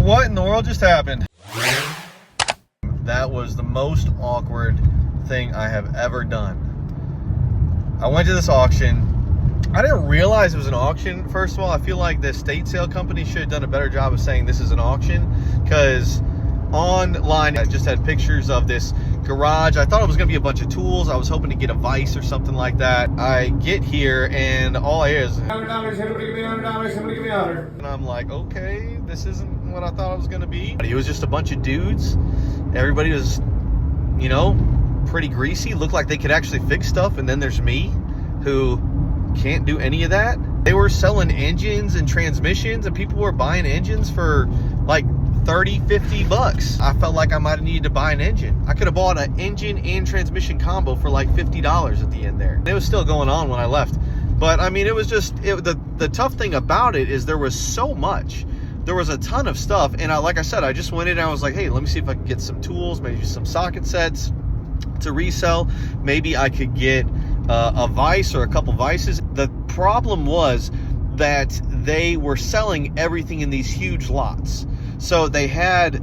What in the world just happened? That was the most awkward thing I have ever done. I went to this auction. I didn't realize it was an auction. First of all, I feel like the estate sale company should have done a better job of saying this is an auction, because online I just had pictures of this garage. I thought it was going to be a bunch of tools. I was hoping to get a vise or something like that. I get here and all I hear is $100, everybody give me $100, somebody give me $100. And I'm like, okay, this isn't what I thought it was going to be. It was just a bunch of dudes. Everybody was, you know, pretty greasy, looked like they could actually fix stuff. And then there's me, who can't do any of that. They were selling engines and transmissions, and people were buying engines for like 30, 50 bucks. I felt like I might have needed to buy an engine. I could have bought an engine and transmission combo for like $50 at the end there. It was still going on when I left. But I mean, it was just, the tough thing about it is there was so much. There was a ton of stuff. And like I said, I just went in and I was like, hey, let me see if I can get some tools, maybe some socket sets to resell. Maybe I could get a vise or a couple vices. The problem was that they were selling everything in these huge lots. So they had,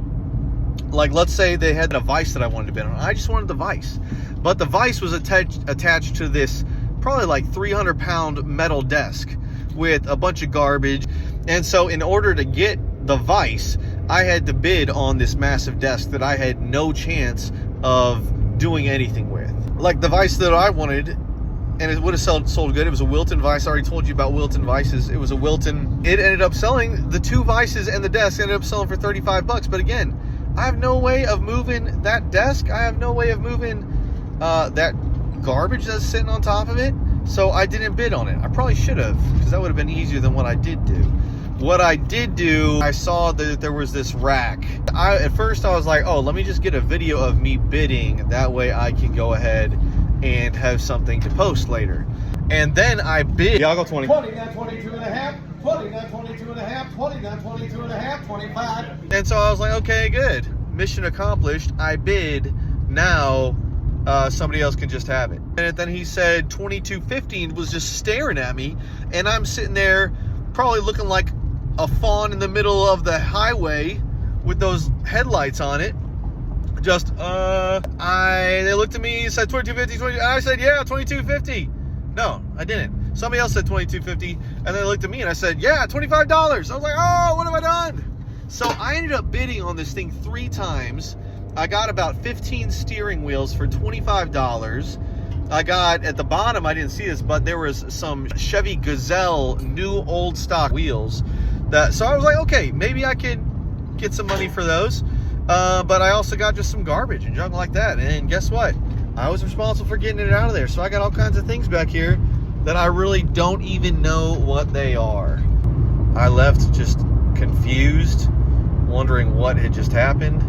like, let's say they had a vise that I wanted to bid on. I just wanted the vise, but the vise was attached to this probably like 300-pound metal desk with a bunch of garbage. And so in order to get the vise, I had to bid on this massive desk that I had no chance of doing anything with. Like the vise that I wanted, and it would have sold good. It was a Wilton vise. I already told you about Wilton vices. It was a Wilton. It ended up selling, the two vices and the desk ended up selling for 35 bucks. But again, I have no way of moving that desk. I have no way of moving that garbage that's sitting on top of it. So I didn't bid on it. I probably should have, because that would have been easier than what I did do. What I did do, I saw that there was this rack. At first I was like, oh, let me just get a video of me bidding. That way I can go ahead and have something to post later. And then I bid. Yeah, I'll go 20. 20, not 22 and a half, 20, not 22 and a half, 20, not 22 and a half, 25. And so I was like, okay, good. Mission accomplished. I bid. Now somebody else can just have it. And then he said 22.50 and was just staring at me. And I'm sitting there probably looking like a fawn in the middle of the highway with those headlights on it. Just, they looked at me, said 22.50, I said, yeah, 22.50. No, I didn't. Somebody else said 22.50, and they looked at me and I said, yeah, $25. I was like, oh, what have I done? So I ended up bidding on this thing 3 times. I got about 15 steering wheels for $25. I got, at the bottom, I didn't see this, but there was some Chevy Gazelle new old stock wheels. So I was like, okay, maybe I could get some money for those. But I also got just some garbage and junk like that. And guess what? I was responsible for getting it out of there. So I got all kinds of things back here that I really don't even know what they are. I left just confused, wondering what had just happened,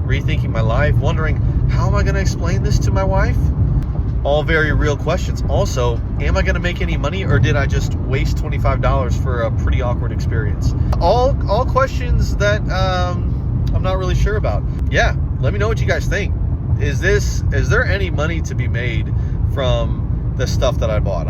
rethinking my life, wondering, how am I going to explain this to my wife? All very real questions. Also, am I going to make any money, or did I just waste $25 for a pretty awkward experience? All questions that I'm not really sure about. Yeah, let me know what you guys think. Is there any money to be made from the stuff that I bought?